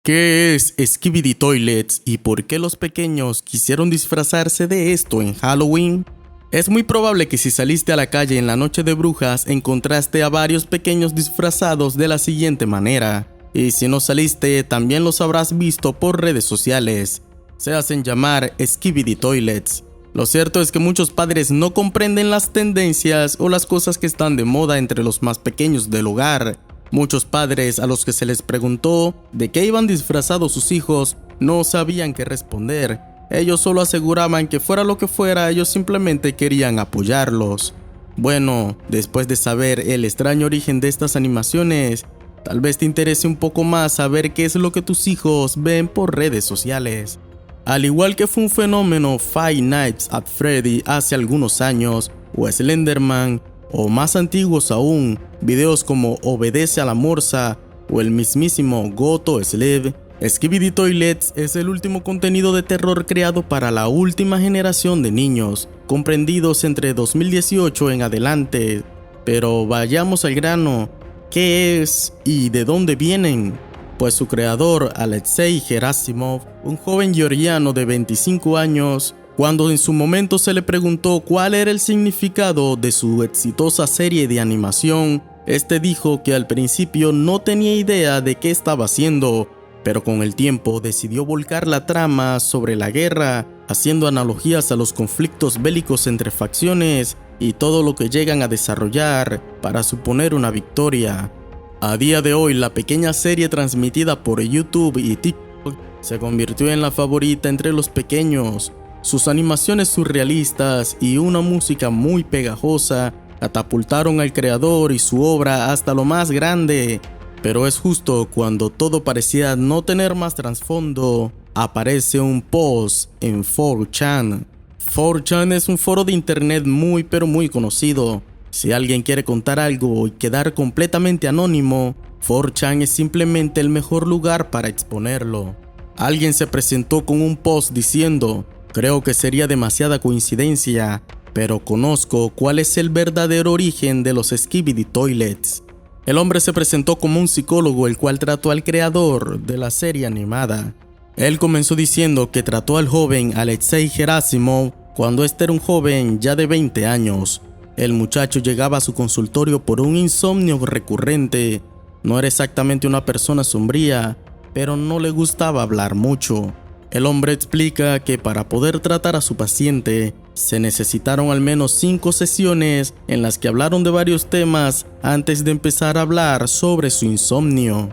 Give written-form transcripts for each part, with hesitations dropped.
¿Qué es Skibidi Toilets y por qué los pequeños quisieron disfrazarse de esto en Halloween? Es muy probable que si saliste a la calle en la noche de brujas encontraste a varios pequeños disfrazados de la siguiente manera. Y si no saliste, también los habrás visto por redes sociales. Se hacen llamar Skibidi Toilets. Lo cierto es que muchos padres no comprenden las tendencias o las cosas que están de moda entre los más pequeños del hogar. Muchos padres a los que se les preguntó de qué iban disfrazados sus hijos no sabían qué responder. Ellos solo aseguraban que fuera lo que fuera, ellos simplemente querían apoyarlos. Bueno, después de saber el extraño origen de estas animaciones, tal vez te interese un poco más saber qué es lo que tus hijos ven por redes sociales. Al igual que fue un fenómeno Five Nights at Freddy hace algunos años, o Slenderman, o más antiguos aún, videos como Obedece a la Morsa o el mismísimo Goto Sled, Skibidi Toilets es el último contenido de terror creado para la última generación de niños, comprendidos entre 2018 en adelante. Pero vayamos al grano, ¿qué es y de dónde vienen? Pues su creador, Alexei Gerasimov, un joven georgiano de 25 años, cuando en su momento se le preguntó cuál era el significado de su exitosa serie de animación, este dijo que al principio no tenía idea de qué estaba haciendo, pero con el tiempo decidió volcar la trama sobre la guerra, haciendo analogías a los conflictos bélicos entre facciones y todo lo que llegan a desarrollar para suponer una victoria. A día de hoy, la pequeña serie transmitida por YouTube y TikTok se convirtió en la favorita entre los pequeños. Sus animaciones surrealistas y una música muy pegajosa catapultaron al creador y su obra hasta lo más grande. Pero es justo cuando todo parecía no tener más trasfondo, aparece un post en 4chan. 4chan es un foro de internet muy conocido. Si alguien quiere contar algo y quedar completamente anónimo, 4chan es simplemente el mejor lugar para exponerlo. Alguien se presentó con un post diciendo: creo que sería demasiada coincidencia, pero conozco cuál es el verdadero origen de los Skibidi Toilets. El hombre se presentó como un psicólogo el cual trató al creador de la serie animada. Él comenzó diciendo que trató al joven Alexei Gerasimov cuando este era un joven ya de 20 años. El muchacho llegaba a su consultorio por un insomnio recurrente. No era exactamente una persona sombría, pero no le gustaba hablar mucho. El hombre explica que para poder tratar a su paciente, se necesitaron al menos 5 sesiones en las que hablaron de varios temas antes de empezar a hablar sobre su insomnio.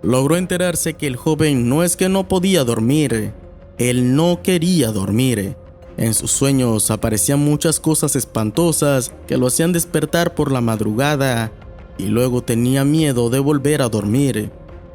Logró enterarse que el joven no es que no podía dormir, él no quería dormir. En sus sueños aparecían muchas cosas espantosas que lo hacían despertar por la madrugada y luego tenía miedo de volver a dormir.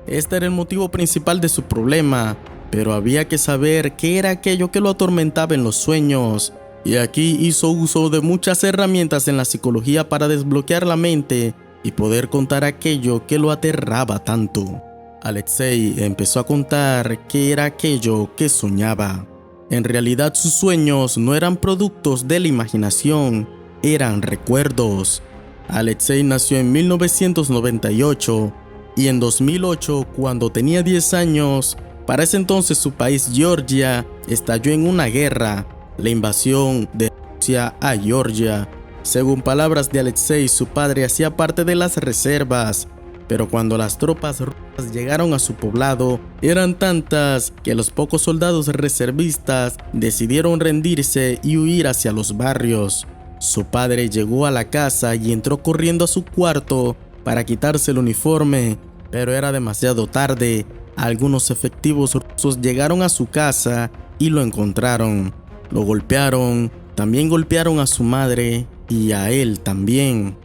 Este era el motivo principal de su problema, pero había que saber qué era aquello que lo atormentaba en los sueños. Y aquí hizo uso de muchas herramientas en la psicología para desbloquear la mente y poder contar aquello que lo aterraba tanto. Alexei empezó a contar qué era aquello que soñaba. En realidad sus sueños no eran productos de la imaginación, eran recuerdos. Alexei nació en 1998 y en 2008, cuando tenía 10 años, para ese entonces su país Georgia estalló en una guerra, la invasión de Rusia a Georgia. Según palabras de Alexei, su padre hacía parte de las reservas, pero cuando las tropas rusas llegaron a su poblado, eran tantas que los pocos soldados reservistas decidieron rendirse y huir hacia los barrios. Su padre llegó a la casa y entró corriendo a su cuarto para quitarse el uniforme, pero era demasiado tarde. Algunos efectivos rusos llegaron a su casa y lo encontraron. Lo golpearon, también golpearon a su madre y a él también.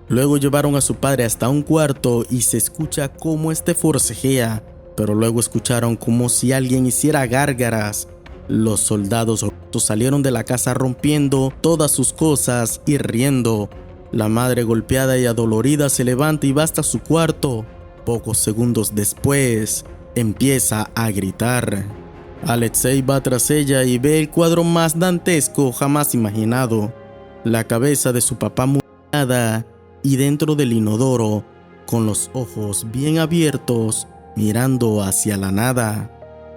Luego llevaron a su padre hasta un cuarto y se escucha cómo este forcejea, pero luego escucharon como si alguien hiciera gárgaras. Los soldados rusos salieron de la casa rompiendo todas sus cosas y riendo. La madre, golpeada y adolorida, se levanta y va hasta su cuarto. Pocos segundos después, empieza a gritar. Alexei va tras ella y ve el cuadro más dantesco jamás imaginado. La cabeza de su papá mutilada y dentro del inodoro, con los ojos bien abiertos, mirando hacia la nada.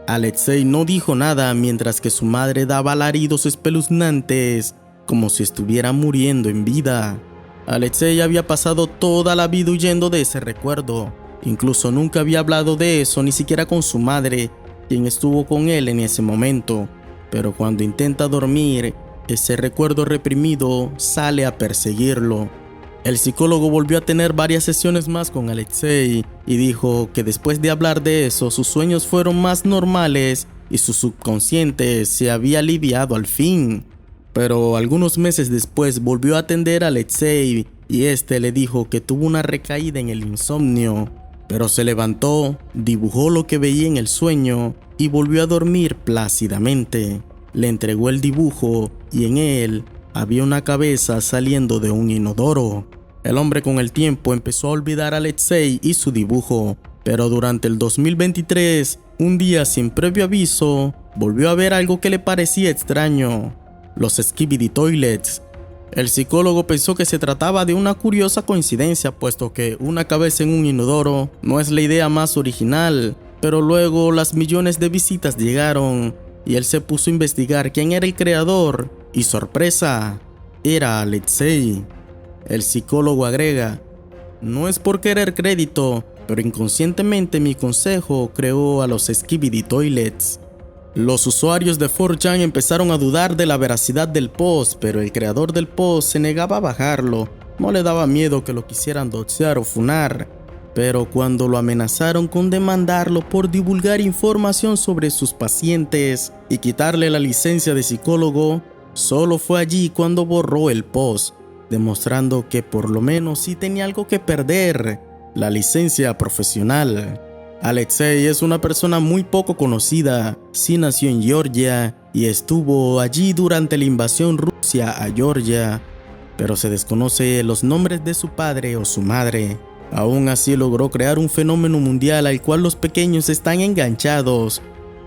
Alexei no dijo nada mientras que su madre daba alaridos espeluznantes, como si estuviera muriendo en vida. Alexei había pasado toda la vida huyendo de ese recuerdo. Incluso nunca había hablado de eso, ni siquiera con su madre, quien estuvo con él en ese momento. Pero cuando intenta dormir, ese recuerdo reprimido sale a perseguirlo. El psicólogo volvió a tener varias sesiones más con Alexei y dijo que después de hablar de eso, sus sueños fueron más normales y su subconsciente se había aliviado al fin. Pero algunos meses después volvió a atender a Alexei y este le dijo que tuvo una recaída en el insomnio, pero se levantó, dibujó lo que veía en el sueño y volvió a dormir plácidamente. Le entregó el dibujo y en él había una cabeza saliendo de un inodoro. El hombre con el tiempo empezó a olvidar a Alexei y su dibujo, pero durante el 2023, un día sin previo aviso, volvió a ver algo que le parecía extraño: los Skibidi Toilets. El psicólogo pensó que se trataba de una curiosa coincidencia, puesto que una cabeza en un inodoro no es la idea más original, pero luego las millones de visitas llegaron y él se puso a investigar quién era el creador y sorpresa, era Alexei. El psicólogo agrega: no es por querer crédito, pero inconscientemente mi consejo creó a los Skibidi Toilets. Los usuarios de 4chan empezaron a dudar de la veracidad del post, pero el creador del post se negaba a bajarlo. No le daba miedo que lo quisieran doxear o funar, pero cuando lo amenazaron con demandarlo por divulgar información sobre sus pacientes y quitarle la licencia de psicólogo, solo fue allí cuando borró el post, demostrando que por lo menos sí tenía algo que perder: la licencia profesional. Alexei es una persona muy poco conocida. Sí nació en Georgia y estuvo allí durante la invasión rusa a Georgia, pero se desconoce los nombres de su padre o su madre. Aún así logró crear un fenómeno mundial al cual los pequeños están enganchados.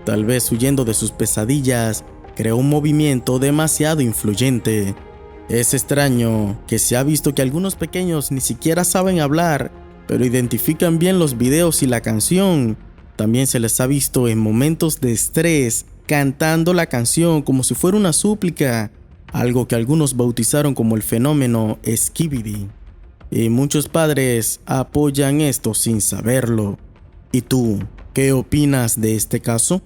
Tal vez huyendo de sus pesadillas, creó un movimiento demasiado influyente. Es extraño que se ha visto que algunos pequeños ni siquiera saben hablar, pero identifican bien los videos y la canción. También se les ha visto en momentos de estrés cantando la canción como si fuera una súplica, algo que algunos bautizaron como el fenómeno Skibidi. Y muchos padres apoyan esto sin saberlo. ¿Y tú, qué opinas de este caso?